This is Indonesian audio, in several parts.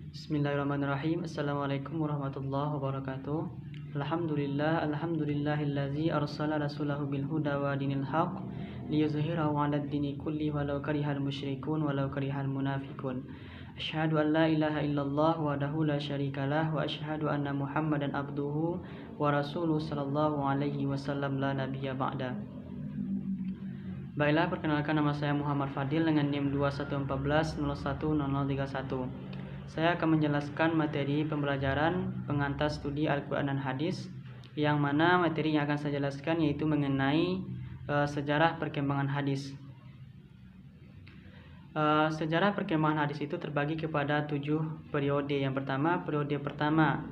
Bismillahirrahmanirrahim. Assalamualaikum warahmatullahi wabarakatuh. Alhamdulillahillazi arsala rasulahu bil huda wa dinil haq liyuzhirahu 'alad dini kulli walau karihal musyrikun walau karihal munafiqun. Asyhadu an la ilaha illallah wahdahu la syarikalah wa asyhadu anna Muhammadan abduhu wa rasuluhu sallallahu alaihi wasallam la nabiyya ba'da. Baiklah, perkenalkan, nama saya Muhammad Fadil dengan NIM 2114010031. Saya akan menjelaskan materi pembelajaran pengantar studi Al-Quran dan Hadis, yang mana materi yang akan saya jelaskan yaitu mengenai sejarah perkembangan hadis. Sejarah perkembangan hadis itu terbagi kepada 7 periode. Yang pertama, periode pertama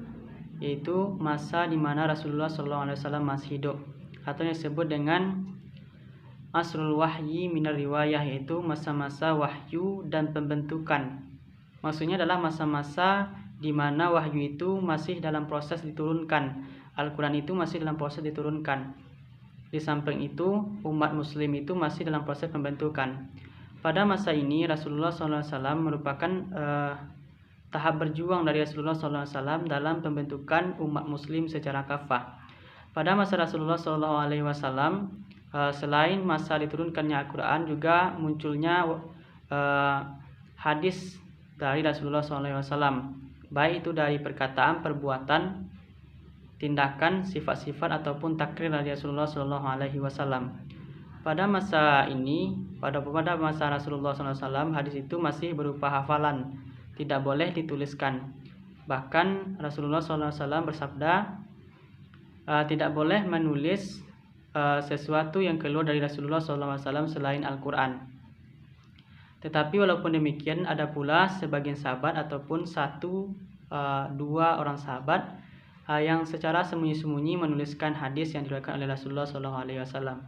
yaitu masa di mana Rasulullah SAW masih hidup, atau yang disebut dengan Asrul Wahyi Minar Riwayah, yaitu masa-masa wahyu dan pembentukan. Maksudnya adalah masa-masa di mana wahyu itu masih dalam proses diturunkan, Al-Quran itu masih dalam proses diturunkan. Di samping itu, umat muslim itu masih dalam proses pembentukan. Pada masa ini Rasulullah SAW merupakan tahap berjuang dari Rasulullah SAW dalam pembentukan umat muslim secara kafah. Pada masa Rasulullah SAW, selain masa diturunkannya Al-Quran, juga munculnya hadis dari Rasulullah SAW, baik itu dari perkataan, perbuatan, tindakan, sifat-sifat ataupun takrir dari Rasulullah SAW. Pada masa ini, pada masa Rasulullah SAW, hadis itu masih berupa hafalan, tidak boleh dituliskan. Bahkan Rasulullah SAW bersabda, tidak boleh menulis sesuatu yang keluar dari Rasulullah SAW selain Al-Quran. Tetapi walaupun demikian, ada pula sebagian sahabat ataupun 1-2 orang sahabat yang secara sembunyi-sembunyi menuliskan hadis yang diriwayatkan oleh Rasulullah SAW.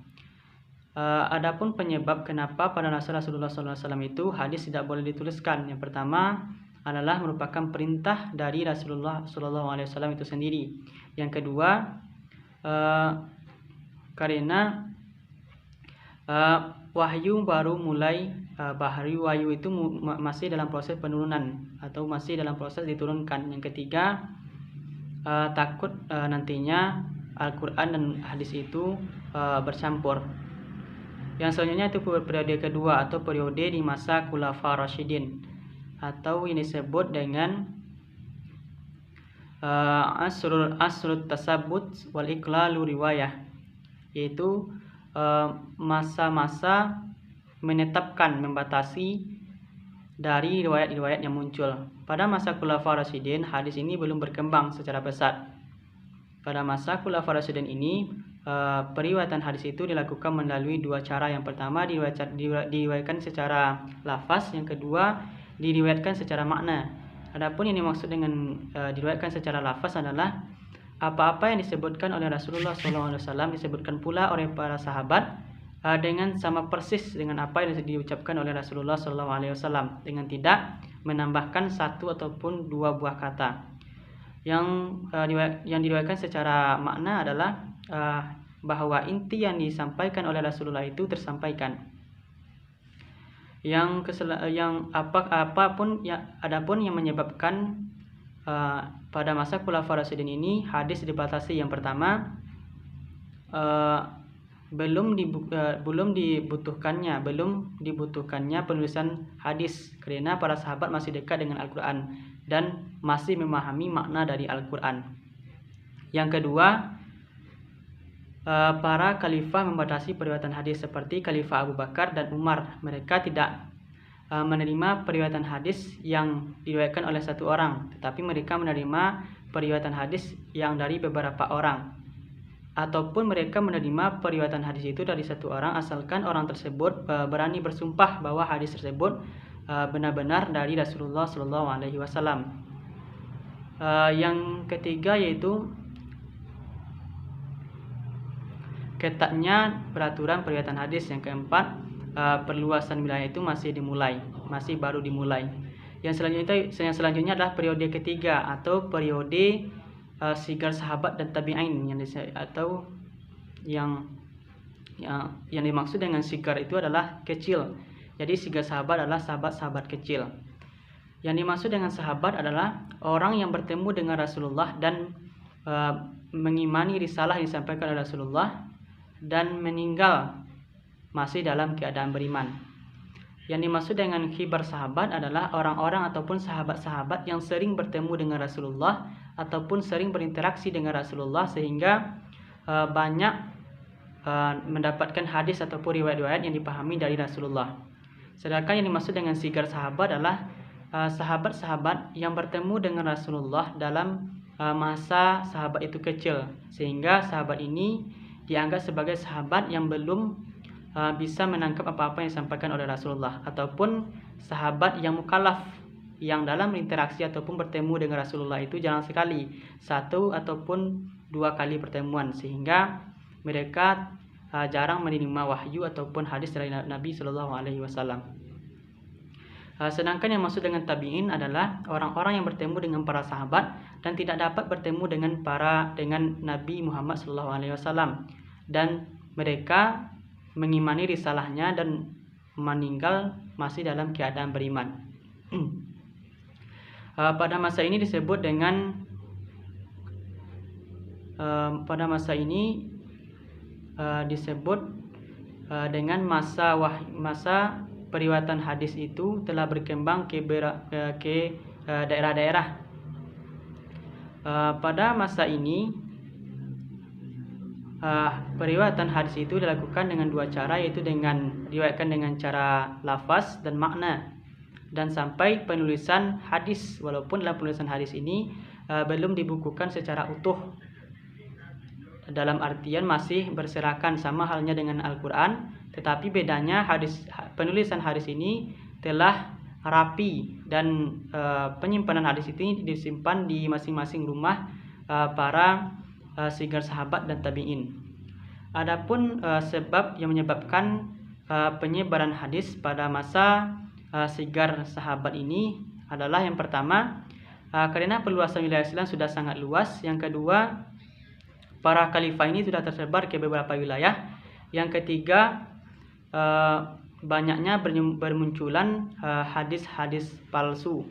Adapun penyebab kenapa pada masa Rasulullah SAW itu hadis tidak boleh dituliskan, yang pertama adalah merupakan perintah dari Rasulullah SAW itu sendiri. Yang kedua, karena wahyu baru mulai, wahyu itu masih dalam proses penurunan atau masih dalam proses diturunkan. Yang ketiga, takut nantinya Al-Quran dan hadis itu bercampur. Yang selanjutnya itu periode kedua atau periode di masa Khulafa Rasyidin, atau ini disebut dengan asrul tasabbut wal iqlalu riwayah, yaitu masa-masa menetapkan, membatasi dari riwayat-riwayat yang muncul. Pada masa Khulafa Rasyidin, hadis ini belum berkembang secara pesat. Pada masa Khulafa Rasyidin ini, periwayatan hadis itu dilakukan melalui 2 cara. Yang pertama, diriwayatkan secara lafaz, yang kedua diriwayatkan secara makna. Adapun yang dimaksud dengan diriwayatkan secara lafaz adalah apa-apa yang disebutkan oleh Rasulullah SAW disebutkan pula oleh para sahabat dengan sama persis dengan apa yang diucapkan oleh Rasulullah SAW, dengan tidak menambahkan 1 ataupun 2 buah kata. Yang diriwayatkan secara makna adalah bahwa inti yang disampaikan oleh Rasulullah itu tersampaikan. Adapun yang menyebabkan pada masa Khulafa Rasyidin ini hadis dibatasi, yang pertama, belum dibutuhkannya penulisan hadis karena para sahabat masih dekat dengan Al-Quran dan masih memahami makna dari Al-Quran. Yang kedua, para khalifah membatasi periwayatan hadis seperti Khalifah Abu Bakar dan Umar. Mereka tidak menerima periwayatan hadis yang diriwayatkan oleh 1 orang, tetapi mereka menerima periwayatan hadis yang dari beberapa orang, ataupun mereka menerima periwayatan hadis itu dari 1 orang asalkan orang tersebut berani bersumpah bahwa hadis tersebut benar-benar dari Rasulullah SAW. Yang ketiga yaitu ketatnya peraturan periwayatan hadis. Yang keempat, perluasan wilayah itu masih baru dimulai. Yang selanjutnya adalah periode ketiga atau periode sigar sahabat dan tabi'in, yang dimaksud dengan sigar itu adalah kecil. Jadi sigar sahabat adalah sahabat-sahabat kecil. Yang dimaksud dengan sahabat adalah orang yang bertemu dengan Rasulullah dan mengimani risalah yang disampaikan oleh Rasulullah dan meninggal masih dalam keadaan beriman. Yang dimaksud dengan khibar sahabat adalah orang-orang ataupun sahabat-sahabat yang sering bertemu dengan Rasulullah ataupun sering berinteraksi dengan Rasulullah sehingga banyak mendapatkan hadis ataupun riwayat-riwayat yang dipahami dari Rasulullah. Sedangkan yang dimaksud dengan sigar sahabat adalah sahabat-sahabat yang bertemu dengan Rasulullah dalam masa sahabat itu kecil, sehingga sahabat ini dianggap sebagai sahabat yang belum bisa menangkap apa-apa yang disampaikan oleh Rasulullah, ataupun sahabat yang mukallaf yang dalam berinteraksi ataupun bertemu dengan Rasulullah itu jarang sekali, 1 ataupun 2 kali pertemuan, sehingga mereka jarang menerima wahyu ataupun hadis dari Nabi Shallallahu Alaihi Wasallam. Sedangkan yang maksud dengan tabi'in adalah orang-orang yang bertemu dengan para sahabat dan tidak dapat bertemu dengan Nabi Muhammad Shallallahu Alaihi Wasallam, dan mereka mengimani risalahnya dan meninggal masih dalam keadaan beriman. Pada masa ini disebut dengan dengan masa periwayatan hadis itu telah berkembang ke daerah-daerah. Pada masa ini periwayatan hadis itu dilakukan dengan 2 cara, yaitu dengan diriwayatkan dengan cara lafaz dan makna, dan sampai penulisan hadis, walaupun dalam penulisan hadis ini belum dibukukan secara utuh, dalam artian masih berserakan sama halnya dengan Al-Quran, tetapi bedanya penulisan hadis ini telah rapi dan penyimpanan hadis ini disimpan di masing-masing rumah para sigar sahabat dan tabi'in. Adapun sebab yang menyebabkan penyebaran hadis pada masa sigar sahabat ini adalah, yang pertama, karena peluasan wilayah Islam sudah sangat luas. Yang kedua, para khalifah ini sudah tersebar ke beberapa wilayah. Yang ketiga, banyaknya bermunculan hadis-hadis palsu.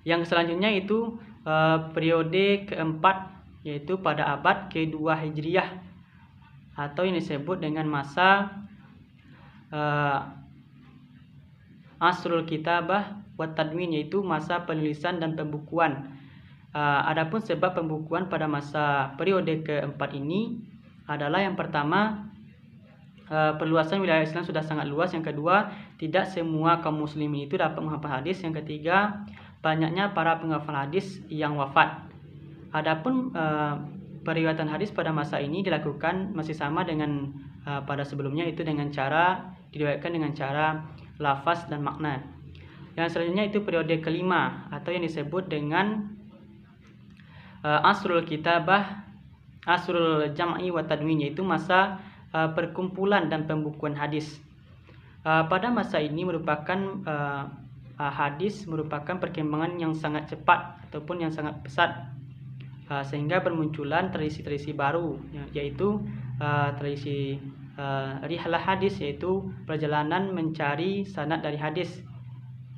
Yang selanjutnya itu periode keempat, yaitu pada abad ke-2 Hijriah, atau yang disebut dengan masa Asrul Kitabah wa Tadwin, yaitu masa penulisan dan pembukuan. Adapun sebab pembukuan pada masa periode keempat ini adalah, yang pertama, perluasan wilayah Islam sudah sangat luas. Yang kedua, tidak semua kaum muslimin itu dapat menghafal hadis. Yang ketiga, banyaknya para penghafal hadis yang wafat. Adapun periwayatan hadis pada masa ini dilakukan masih sama dengan pada sebelumnya, itu dengan cara diriwayatkan dengan cara lafaz dan makna. Yang selanjutnya itu periode kelima, atau yang disebut dengan Asrul Kitabah, Asrul Jam'i wa Tadwin, yaitu masa perkumpulan dan pembukuan hadis. Pada masa ini hadis merupakan perkembangan yang sangat cepat ataupun yang sangat pesat, sehingga bermunculan tradisi-tradisi baru, yaitu tradisi rihlah hadis, yaitu perjalanan mencari sanad dari hadis.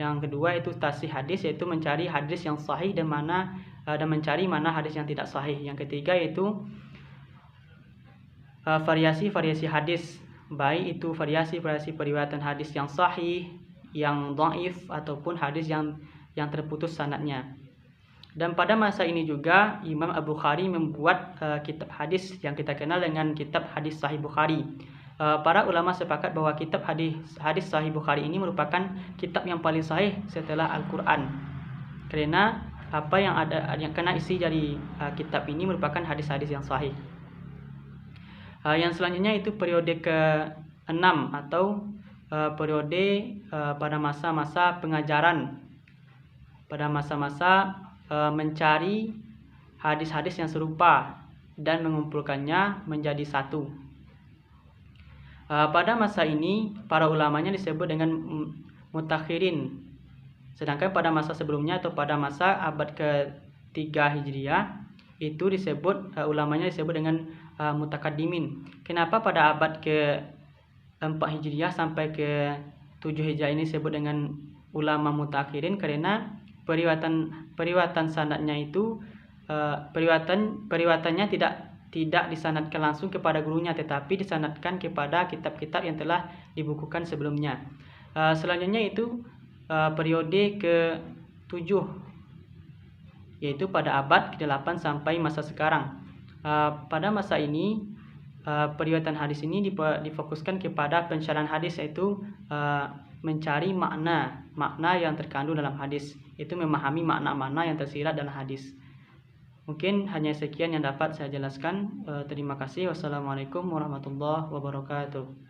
Yang kedua itu tasih hadis, yaitu mencari hadis yang sahih dan mencari mana hadis yang tidak sahih. Yang ketiga yaitu variasi-variasi hadis, baik itu variasi-variasi periwayatan hadis yang sahih, yang dhaif, ataupun hadis yang terputus sanadnya. Dan pada masa ini juga Imam Al-Bukhari membuat kitab hadis yang kita kenal dengan kitab hadis Sahih Bukhari. Para ulama sepakat bahwa kitab hadis Sahih Bukhari ini merupakan kitab yang paling sahih setelah Al-Quran, karena apa yang kena isi dari kitab ini merupakan hadis-hadis yang sahih. Yang selanjutnya itu periode ke-6, atau periode pada masa-masa pengajaran, pada masa-masa mencari hadis-hadis yang serupa dan mengumpulkannya menjadi satu. Pada masa ini para ulamanya disebut dengan mutakhirin, sedangkan pada masa sebelumnya atau pada masa abad ke-3 Hijriah itu ulamanya disebut dengan mutakaddimin. Kenapa pada abad ke-4 Hijriah sampai ke-7 Hijriah ini disebut dengan ulama mutakhirin karena periwatan sanadnya itu periwatannya tidak disanadkan langsung kepada gurunya, tetapi disanadkan kepada kitab-kitab yang telah dibukukan sebelumnya. Selanjutnya itu periode ke-7, yaitu pada abad ke-8 sampai masa sekarang. Pada masa ini periwatan hadis ini difokuskan kepada pencarian hadis, yaitu mencari makna yang terkandung dalam hadis, itu memahami makna-makna yang tersirat dalam hadis. Mungkin hanya sekian yang dapat saya jelaskan. Terima kasih. Wassalamualaikum warahmatullahi wabarakatuh.